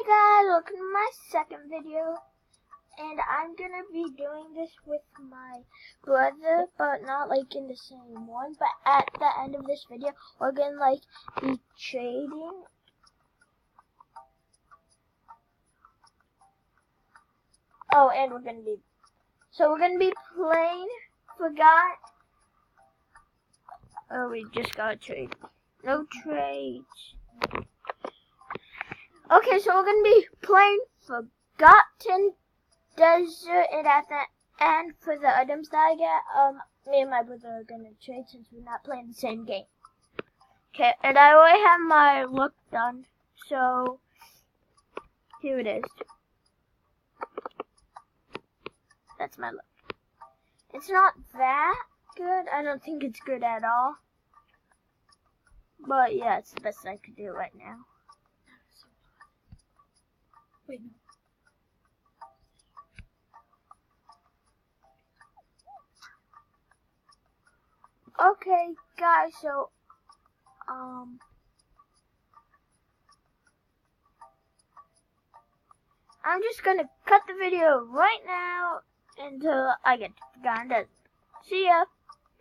Hey guys, welcome to my second video, and I'm gonna be doing this with my brother, but not like in the same one, but at the end of this video, we're gonna like be trading. Oh, and we're gonna be playing Forgot. Oh, we just got a trade. No trades. Okay, so we're gonna be playing Forgotten Desert, and at the end, for the items that I get, me and my brother are gonna trade since we're not playing the same game. Okay, and I already have my look done, so here it is. That's my look. It's not that good. I don't think it's good at all. But yeah, it's the best I could do right now. Wait, no. Okay, guys, so, I'm just gonna cut the video right now until I get to Forgotten Desert. See ya.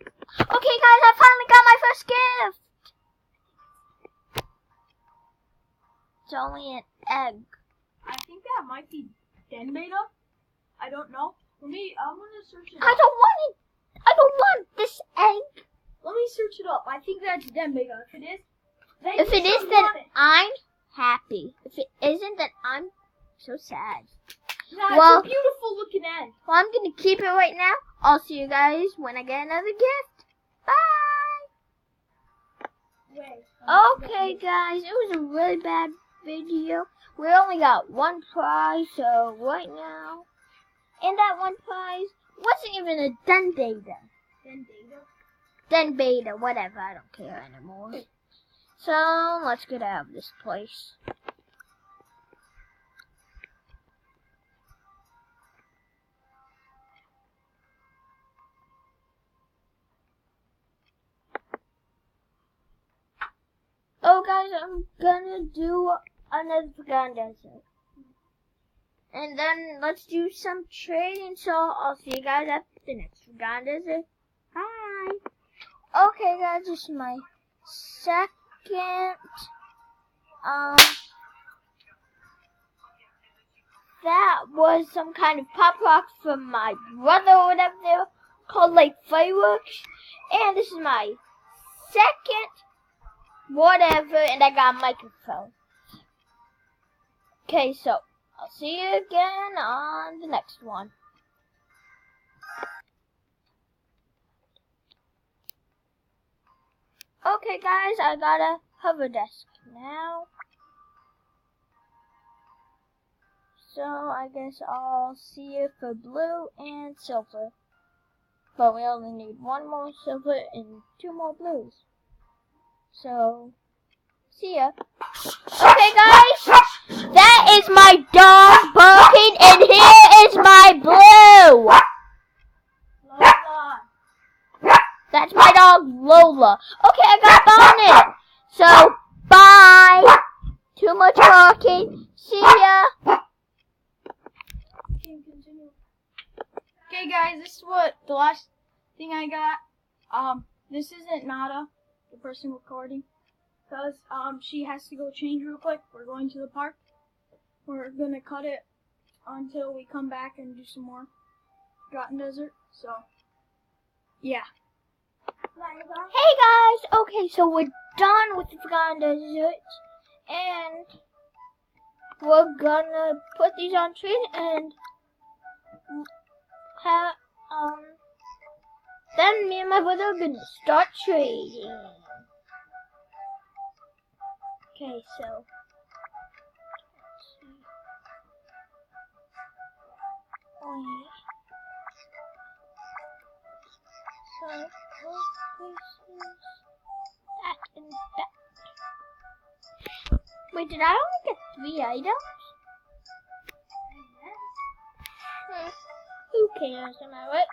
Okay, guys, I finally got my first gift. It's only an egg. I think that might be Den Beta. I don't know. I'm gonna search it up. I don't want it. I don't want this egg. Let me search it up. I think that's Den Beta. If it is, If it is, then I'm happy. If it isn't, then I'm so sad. Nah, Well, it's a beautiful looking egg. Well, I'm gonna keep it right now. I'll see you guys when I get another gift. Bye. Wait. Okay, guys, it was a really bad video. We only got one prize, so right now, and that one prize wasn't even a Den Beta. Den Beta? Den Beta, whatever, I don't care anymore. So, let's get out of this place. Oh, guys, I'm gonna do another Forgotten Desert. And then let's do some trading, so I'll see you guys at the next Forgotten Desert. Bye. Okay, guys, this is my second, that was some kind of pop rocks from my brother or whatever they're called, like fireworks. And this is my second whatever, and I got a microphone. Okay, so I'll see you again on the next one. Okay, guys, I got a hover desk now. So I guess I'll see you for blue and silver. But we only need one more silver and two more blues. So, see ya. Okay, guys, that is my dog barking, and here is my blue. Lola. That's my dog, Lola. Okay, I got Bonnet. So, bye. Too much barking. See ya. Okay, guys, this is what the last thing I got. This isn't Nada, the person recording, because she has to go change real quick. We're going to the park. We're gonna cut it until we come back and do some more Forgotten Desert. So, yeah. Hey guys, okay, so we're done with the Forgotten Desert, and we're gonna put these on trade and have, then me and my brother are gonna start trading. Okay, so, let's see. Oh, yeah. So, those places, that and that. Wait, did I only get 3 items? Who cares, am I right?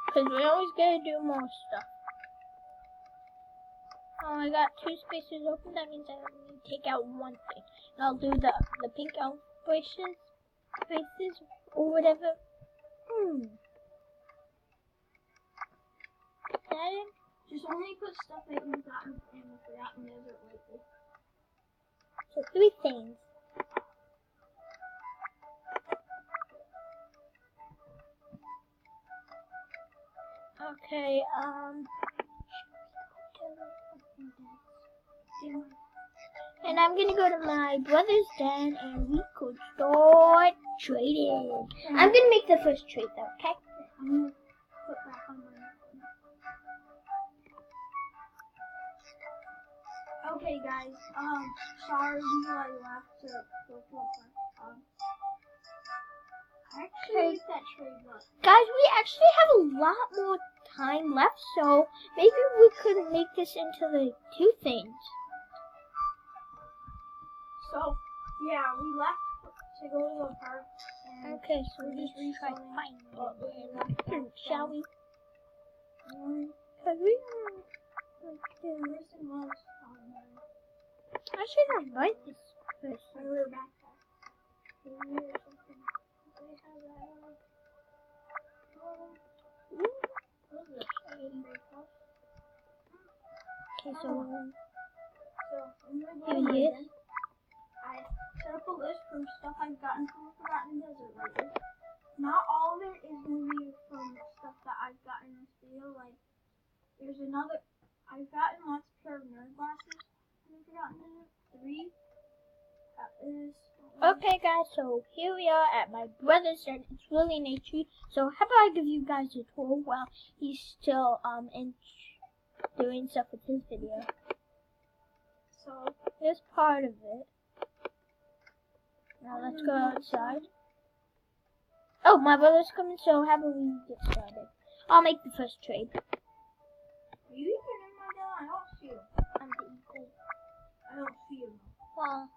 Because we always gotta do more stuff. Oh, I got 2 spaces open. That means I need to take out 1 thing. And I'll do the pink elf faces or whatever. That it? Just only put stuff that you've gotten in the Forgotten Desert lately. So 3 things. Okay, and I'm gonna go to my brother's den and we could start trading. I'm gonna make the first trade though, okay? I'm gonna put back on my Okay guys, sorry I left to go to a park. I actually like that trade up. Guys, we actually have a lot more time left, so maybe we could make this into the 2 things. So, yeah, we left to go to the park. Okay, so we just try to find it, shall we? Cause we I should have read this first. I were back Okay, so I'm gonna go here. I set up a list from stuff I've gotten from the Forgotten Desert lately. Not all of it is gonna be from stuff that I've gotten in this video. Like, there's another. I've gotten lots of pair of nerd glasses from the Forgotten Desert. 3. That is. Okay, guys, so here we are at my brother's den. It's really nature. So how about I give you guys a tour while he's still doing stuff with his video. So here's part of it. Now let's go outside. Oh, my brother's coming, so how about we get started? I'll make the first trade. Are you even in my den? I don't see you. I'm the eagle. I don't see you. Well,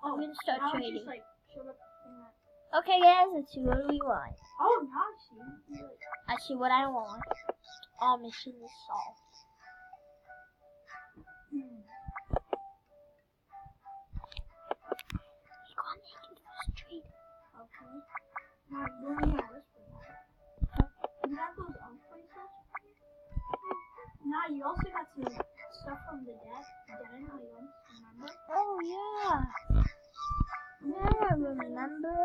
I'm gonna start now trading. It's just, like, showed up in that. Okay, guys, let's see what we want. Oh, now I see you. I see what I want. All mission is solved. Go on, make the first trade. Okay. Now I'm doing my list for that. You got those places? Nah, you also got some stuff from the den items, remember? Oh, yeah. Yeah, I remember.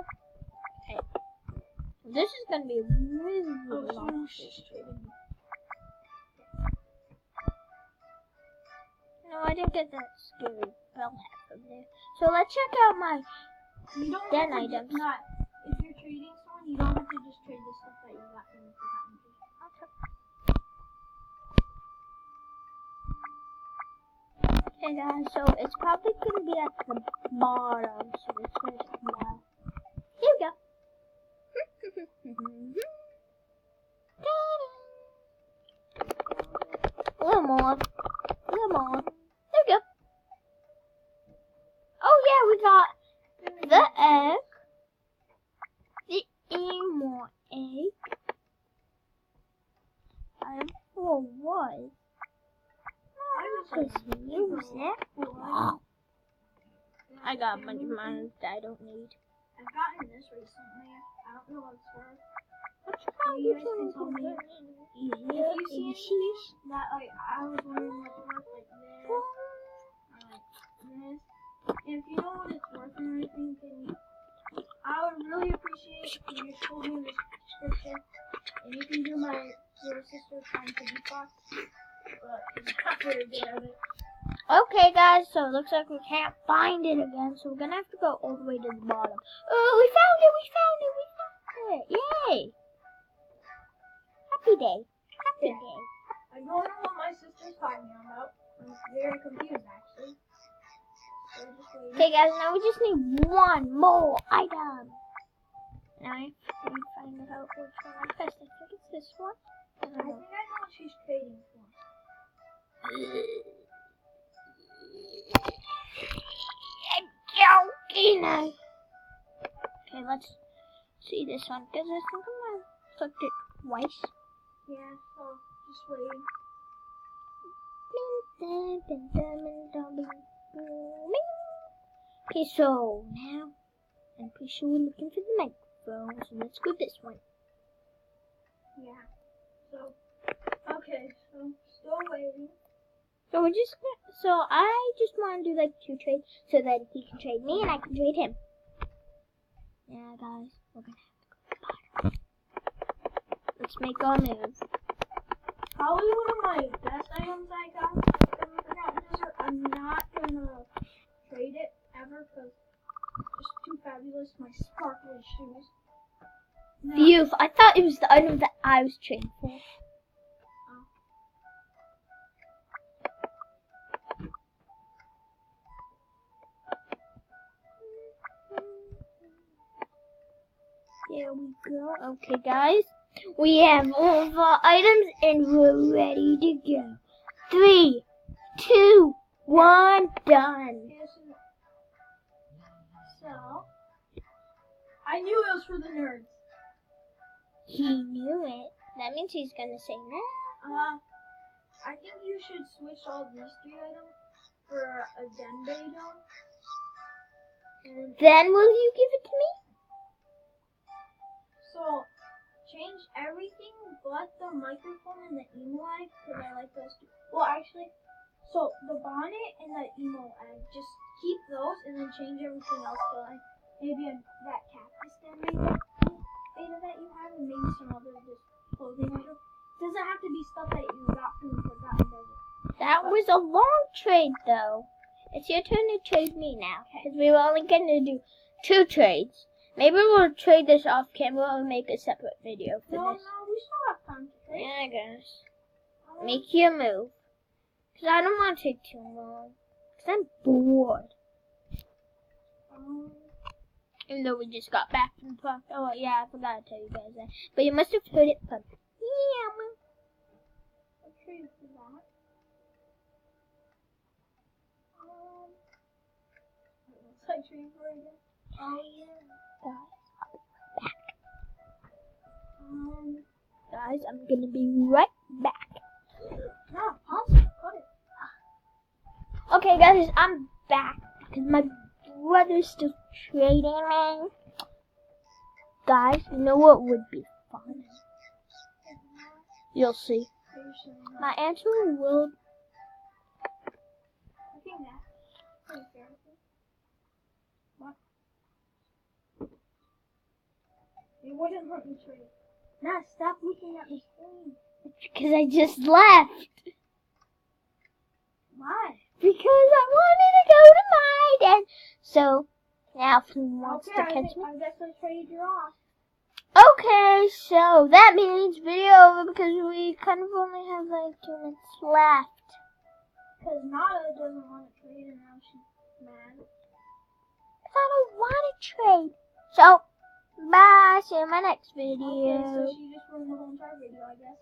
Okay. This is gonna be really long. No, I didn't get that scary bell hat from there. So let's check out my den items. If you're trading someone, you don't have to just trade the stuff that you got from the Forgotten Desert. Okay, guys, so it's probably gonna be at the bottom. So it's gonna yeah. Here we go. A little more. A little more. There we go. Oh yeah, we got the egg. The emo egg. And for what? Just use it. Wow. I got a bunch of mines that I don't need. I've gotten this recently. I don't know what it's worth. What's You guys can tell me. If you see anything that like I was wondering what it's worth, like this, or like this. And if you know what it's worth or anything, can I would really appreciate if you just told me in the description. And you can do my little sister trying to beatbox. But it's not very good at it. Okay, guys, so it looks like we can't find it again, so we're gonna have to go all the way to the bottom. Oh, we found it! We found it! We found it! Yay! Happy day! Happy day! I don't know what my sister's talking about. I'm very confused, actually. So just wait. Okay, guys, now we just need one more item. Now I can find out which one I pressed. I think it's this one. I think I know what she's trading for. Joking. Okay, let's see this one because I think I might have clicked it twice. Yeah, so just wait. Okay, so now I'm pretty sure we're looking for the microphone, so let's go this one. Yeah. So, okay, so still waiting. So we're just gonna, so I just want to do like 2 trades so that he can trade me and I can trade him. Yeah, guys, we're gonna have to go to the bottom. Let's make our move. Probably one of my best items I got from the Forgotten Desert. I'm not gonna trade it ever because it's just too fabulous. My sparkly shoes. No. Phew, I thought it was the item that I was trading for. There we go. Okay, guys. We have all of our items and we're ready to go. 3, 2, 1, done. So, I knew it was for the nerds. He knew it. That means he's gonna say no. I think you should switch all these 3 items for a Denbei dome. And Then will you give it to me? so, change everything but the microphone and the emo egg, because I like those 2. Well, actually, so the bonnet and the emo egg, just keep those and then change everything else to like maybe that cactus Denbei data that you have and maybe some other just clothing item. Doesn't have to be stuff that you got from the Forgotten Desert. That was a long trade, though. It's your turn to trade me now, because we were only going to do 2 trades. Maybe we'll trade this off camera and make a separate video for No, this. we still have time to trade. Yeah, I guess. Make your move. Because I don't want to take too long. Because I'm bored. Even though we just got back from the park. Oh, yeah, I forgot to tell you guys that. But you must have heard it from yeah. I'll trade for that. What's I trade for again? Oh, yeah. Guys, I'm gonna be right back. No, pause it. Okay, guys, I'm back because my brother's still trading me. Guys, you know what would be fun? You'll see. My answer will. I think that's pretty fair. What? It wouldn't hurt me trade. Nah, stop looking at the screen. Because I just left. Why? Because I wanted to go to my den. So, now if he wants to catch me. I guess I traded you off. Okay, so that means video over because we kind of only have like 2 minutes left. Because Nada doesn't want to trade and now she's mad. Because I don't want to trade. So, bye. See you in my next video. Okay, so she just ruined the whole entire video, I guess.